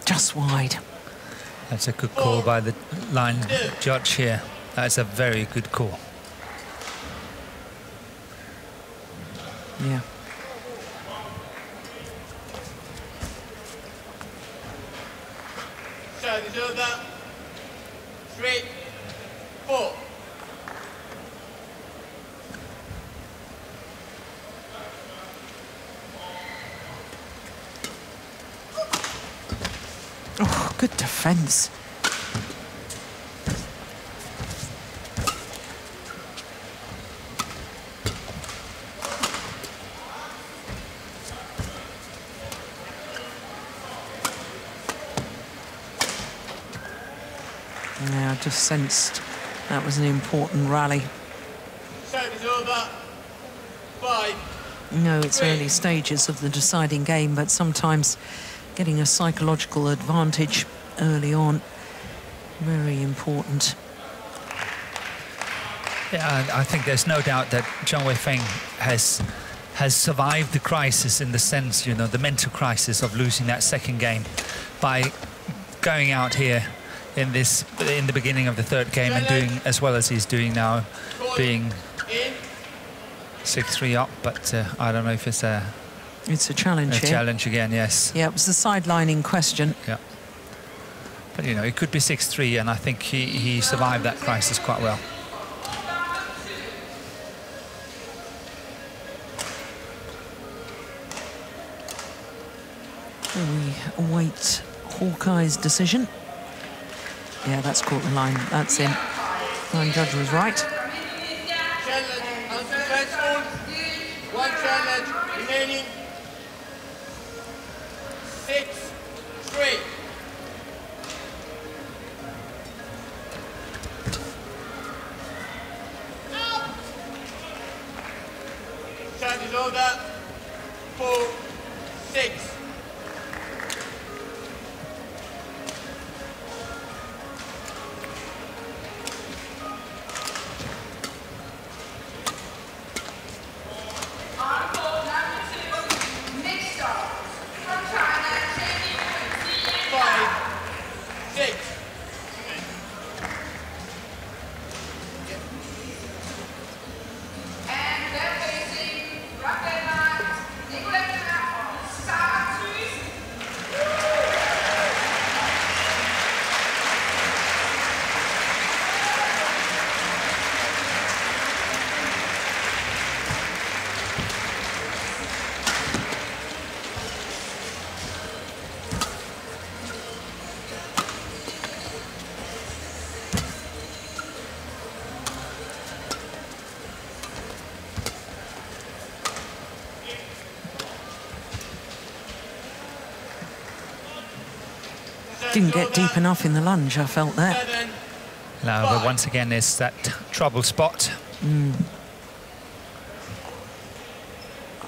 Just wide. That's a good call by the line judge here. That's a very good call. Yeah. Side is over. 3-4. Oh, good defence. Yeah, I just sensed that was an important rally. Side is over. 5. No, it's early stages of the deciding game, but sometimes getting a psychological advantage early on, very important. Yeah, I think there's no doubt that Chong Wei Feng has survived the crisis, in the sense, you know, the mental crisis of losing that second game, by going out here in the beginning of the third game and doing as well as he's doing now, being 6-3 up. But I don't know if it's a challenge here. challenge again. Yes. Yeah, it was the sideline in question. Yeah. But you know, it could be 6-3, and I think he survived that crisis quite well. We await Hawkeye's decision. Yeah, that's caught the line. That's in. Line judge was right. Challenge unsuccessful. 1 challenge remaining. 6-3. Side is over. 4-6. Mixed doubles from China, taking 5-6. and they're facing Rafael Nicoletta Saratu. Didn't get deep enough in the lunge, I felt there. 7. No, but once again, it's that trouble spot. And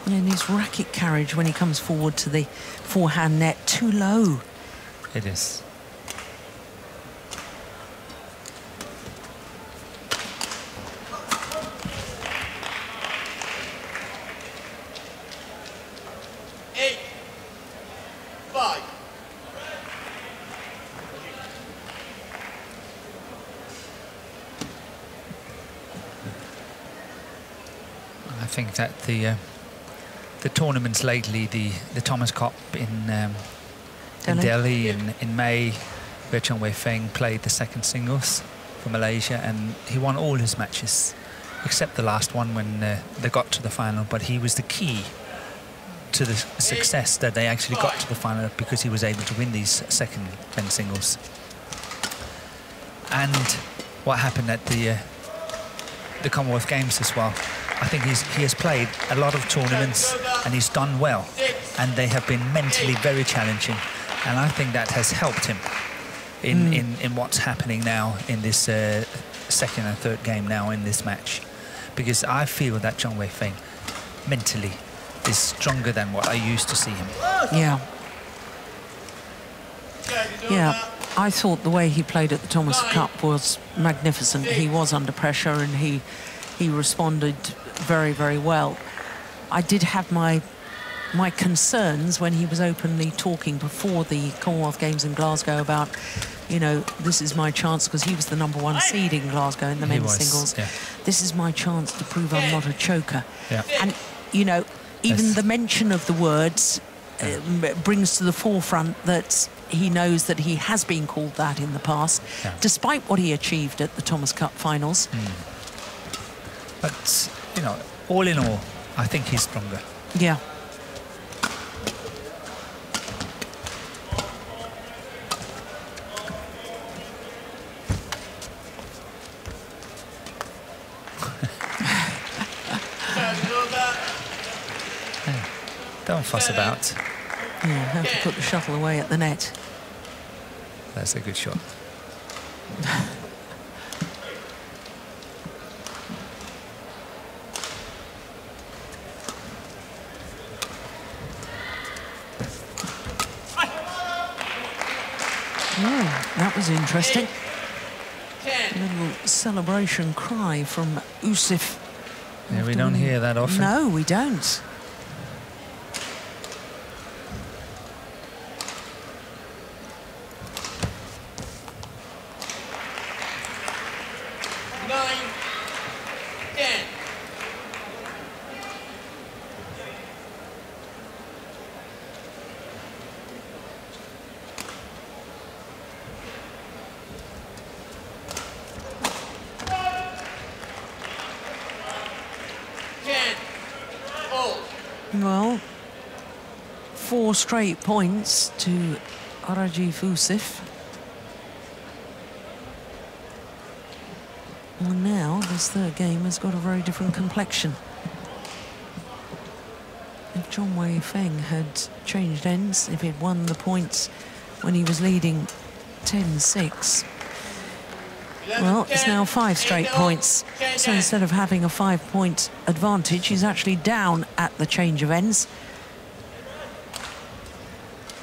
his racket carriage when he comes forward to the forehand net, too low. It is. think that the tournaments lately, the Thomas Cup in Delhi in May, where Chong Wei Feng played the second singles for Malaysia, and he won all his matches except the last one when they got to the final. But he was the key to the success that they actually got to the final, because he was able to win these second men's singles. And what happened at the Commonwealth Games as well, I think he has played a lot of tournaments and he's done well, and they have been mentally very challenging, and I think that has helped him in what's happening now in this second and third game now in this match, because I feel that Chong Wei Feng mentally is stronger than what I used to see him. Yeah. Yeah, I thought the way he played at the Thomas Cup was magnificent. He was under pressure and he responded very, very well. I did have my concerns when he was openly talking before the Commonwealth Games in Glasgow about, you know, this is my chance, because he was the #1 seed in Glasgow in the men's singles. Yeah. This is my chance to prove I'm not a choker. Yeah. And, you know, even the mention of the words brings to the forefront that he knows that he has been called that in the past, despite what he achieved at the Thomas Cup finals. But, you know, all in all, I think he's stronger. Yeah. Don't fuss about. Yeah, have to put the shuttle away at the net. That's a good shot. Oh, that was interesting. A little celebration cry from Ouseph. Yeah, we don't hear that often. No, we don't. Well, 4 straight points to Ouseph. Well, now this third game has got a very different complexion. If Chong Wei Feng had changed ends, if he'd won the points when he was leading 10-6, well, it's now 5 straight points. So instead of having a 5-point advantage, he's actually down at the change of ends.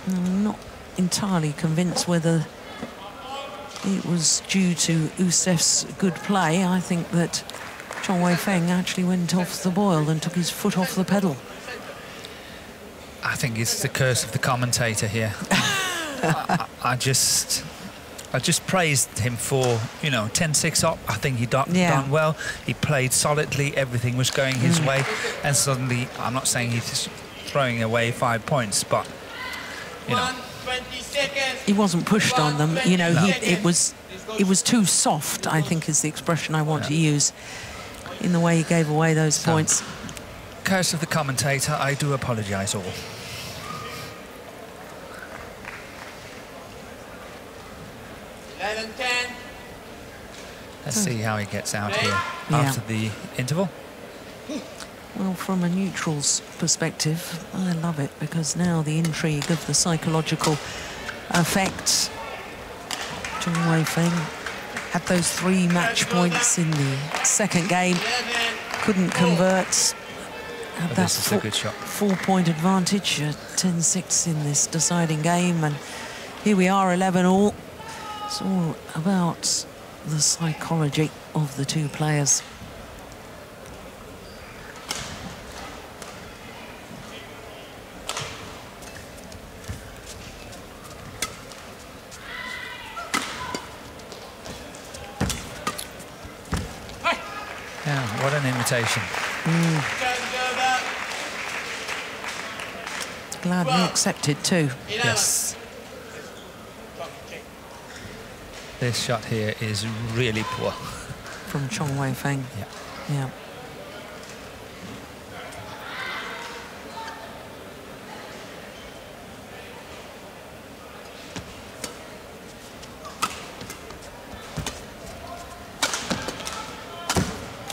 I'm not entirely convinced whether it was due to Ousef's good play. I think that Chong Wei Feng actually went off the boil and took his foot off the pedal. I think it's the curse of the commentator here. I just praised him for, you know, 10-6 up. I think he done well. He played solidly. Everything was going his way. And suddenly, I'm not saying he's throwing away 5 points, but, you know. He wasn't pushed on them. You know, it was too soft, I think is the expression I want to use, in the way he gave away those points. Curse of the commentator. I do apologise all. Let's see how he gets out here after the interval. Well, from a neutral's perspective, I love it, because now the intrigue of the psychological effect. Chong Wei Feng had those 3 match points in the second game, couldn't convert. Had that 4-point advantage, 10-6 in this deciding game, and here we are, 11-all. It's all about the psychology of the 2 players. Yeah, what an invitation. Gladly accepted too. Yes. This shot here is really poor. From Chong Wei Feng. Yeah. Yeah.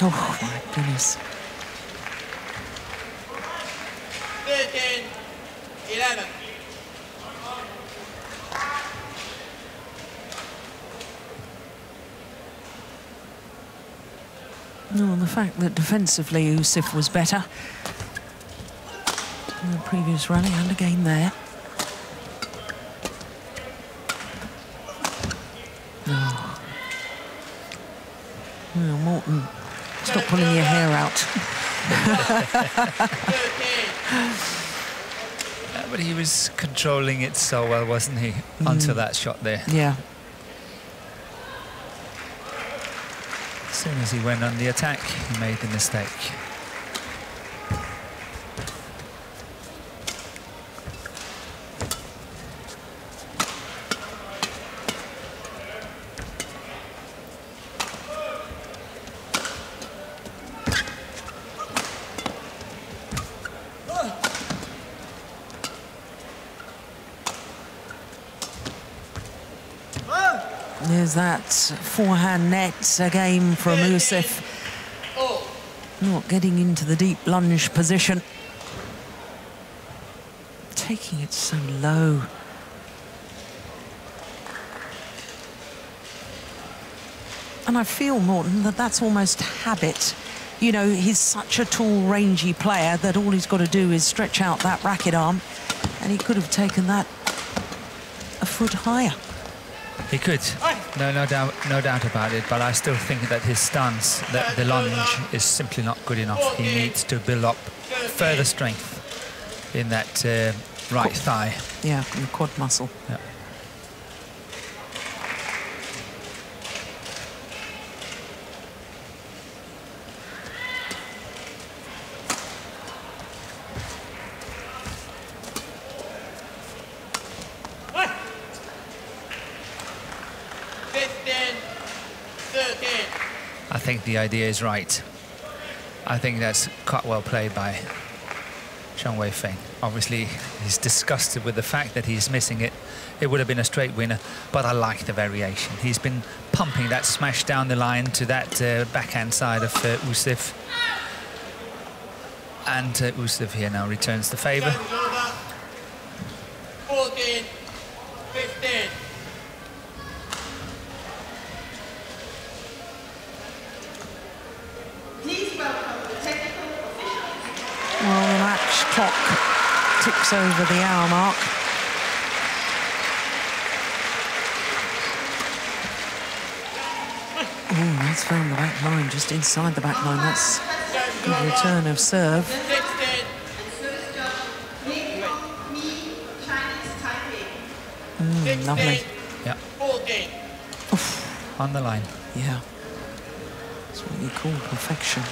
Oh my goodness. 13-11. No, the fact that defensively Ouseph was better in the previous rally and again there. Oh. Oh, Morton, stop pulling your hair out. But he was controlling it so well, wasn't he? Until that shot there. Yeah. As soon as he went on the attack, he made the mistake. There's that forehand net again from Ouseph. Not getting into the deep lunge position. Taking it so low. And I feel, Morton, that that's almost habit. You know, he's such a tall, rangy player that all he's got to do is stretch out that racket arm, and he could have taken that a foot higher. He could, no doubt about it, but I still think that his stance, that the lunge is simply not good enough. He needs to build up further strength in that right thigh. Yeah, in the quad muscle. Yeah. I think the idea is right. I think that's quite well played by Chong Wei Feng. Obviously, he's disgusted with the fact that he's missing it. It would have been a straight winner, but I like the variation. He's been pumping that smash down the line to that backhand side of Ouseph. And Ouseph here now returns the favour. 14-15. Well, the match clock ticks over the hour mark. Oh, that's found the back line, just inside the back line. That's a good return of serve. 16. Lovely. Yeah. 14. On the line. Yeah. That's what you call perfection.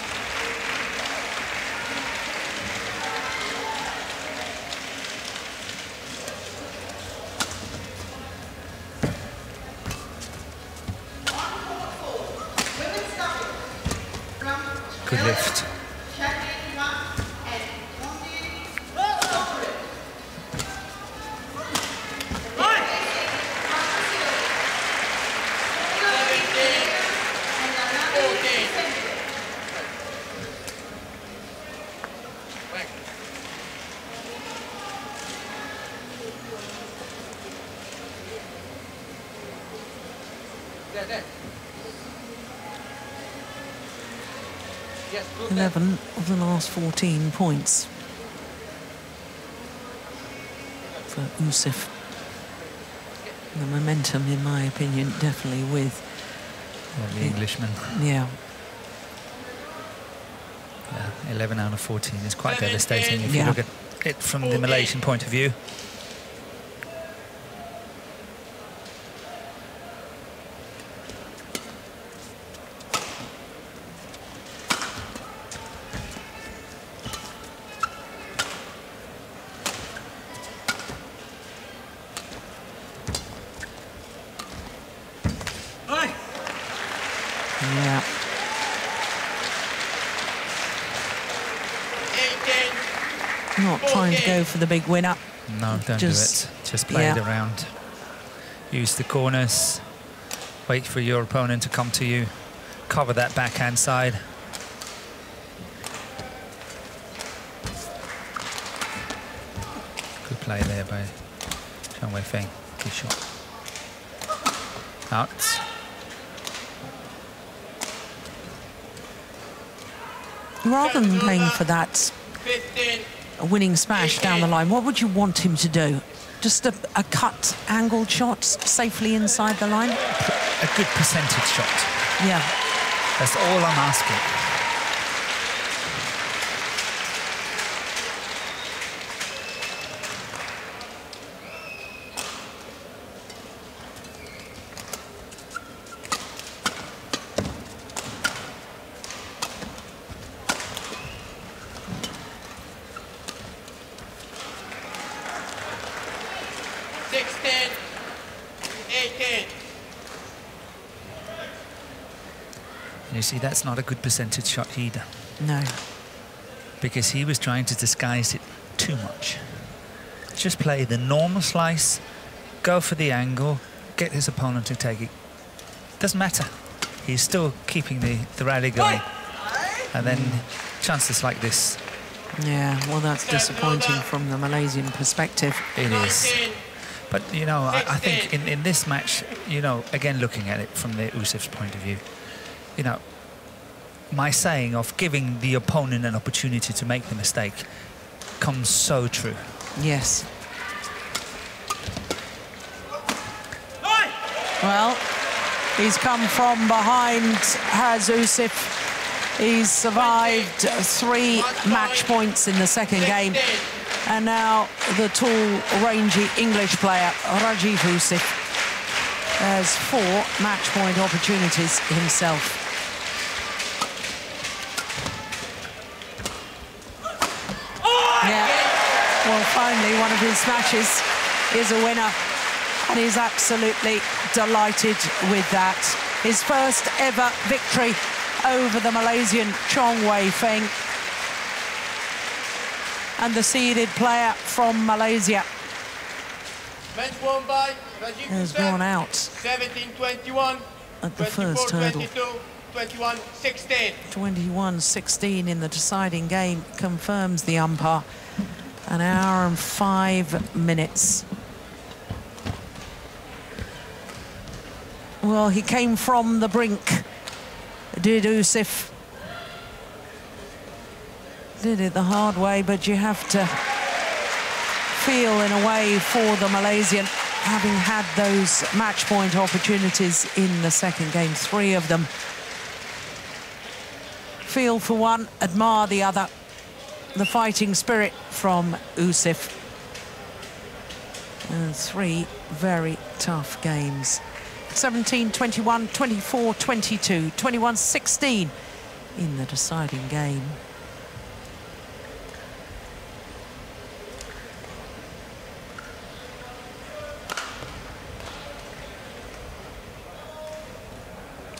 Good lift. There. 11 of the last 14 points for Ouseph. The momentum, in my opinion, definitely with the Englishman. Yeah. 11 out of 14 is quite devastating if Yeah. you look at it from the Malaysian point of view. Not trying to go for the big winner. No, don't do it. Just play it around. Use the corners. Wait for your opponent to come to you. Cover that backhand side. Good play there by Chong Wei Feng. Good shot. Out. Rather than playing for that 15. winning smash down the line, what would you want him to do? Just a cut, angled shot safely inside the line? A good percentage shot. Yeah. That's all I'm asking. You see, that's not a good percentage shot either. No. Because he was trying to disguise it too much. Just play the normal slice, go for the angle, get his opponent to take it. Doesn't matter. He's still keeping the rally going. And then chances like this. Yeah, well, that's disappointing from the Malaysian perspective. It is. But, you know, I think in this match, you know, again, looking at it from the Ouseff's point of view, you know, my saying of giving the opponent an opportunity to make the mistake comes so true. Yes. Well, he's come from behind, has Ouseph. He's survived 3 match points in the second game. And now the tall, rangy English player, Rajiv Ouseph, has 4 match point opportunities himself. Yeah, well, finally, one of his smashes is a winner, and he's absolutely delighted with that. His first ever victory over the Malaysian Chong Wei Feng, and the seeded player from Malaysia has gone out 17-21 at the first hurdle. 21-16. 21-16 in the deciding game, confirms the umpire. An hour and 5 minutes. Well, he came from the brink, did Ouseph. Did it the hard way, but you have to feel in a way for the Malaysian, having had those match point opportunities in the second game, 3 of them. Feel for one, admire the other. The fighting spirit from Ouseph. 3 very tough games. 17-21, 24-22, 21-16 in the deciding game.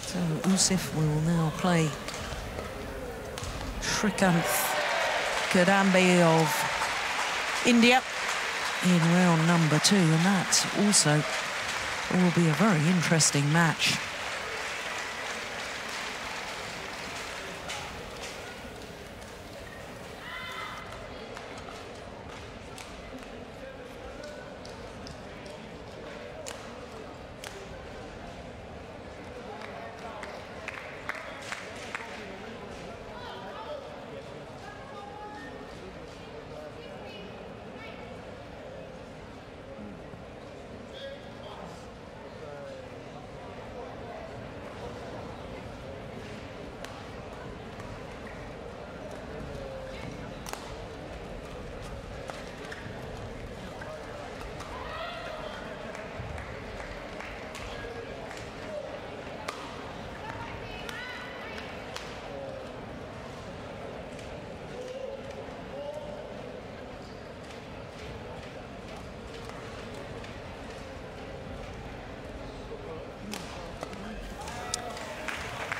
So Ouseph will now play Srikanth Kadambi of India in round number 2, and that also will be a very interesting match.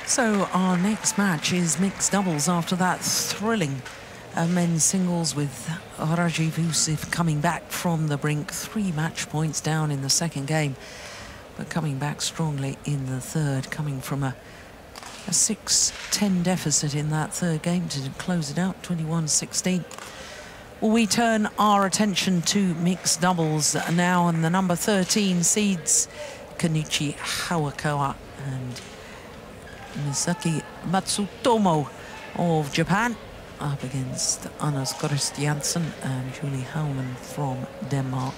So our next match is mixed doubles after that thrilling men's singles with Ouseph coming back from the brink, 3 match points down in the second game, but coming back strongly in the third, coming from a 6-10 deficit in that third game to close it out, 21-16. Well, we turn our attention to mixed doubles now, and the number 13 seeds, Kenichi Hawakawa and Misaki Matsutomo of Japan, up against Anders Christiansen and Julie Hellman from Denmark.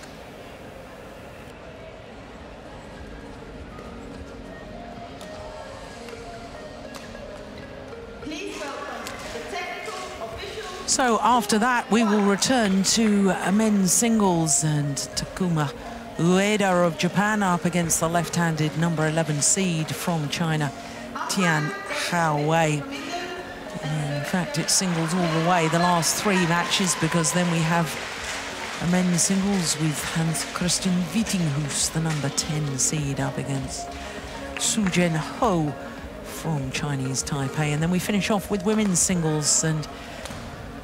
So after that, we will return to men's singles, and Takuma Ueda of Japan up against the left-handed number 11 seed from China, Tian Hao-wei. In fact, it's singles all the way, the last 3 matches, because then we have a men's singles with Hans Christian Wittinghus, the number 10 seed, up against Su Jen Ho from Chinese Taipei. And then we finish off with women's singles, and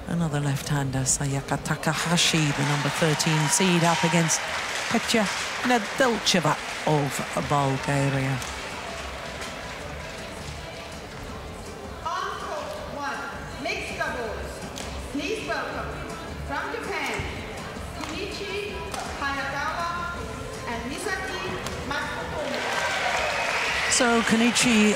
another left-hander, Sayaka Takahashi, the number 13 seed, up against Petya Nedelcheva of Bulgaria. Mixed doubles. Please welcome from Japan, Kenichi Hayakawa and Misaki Matsutomo. So Kenichi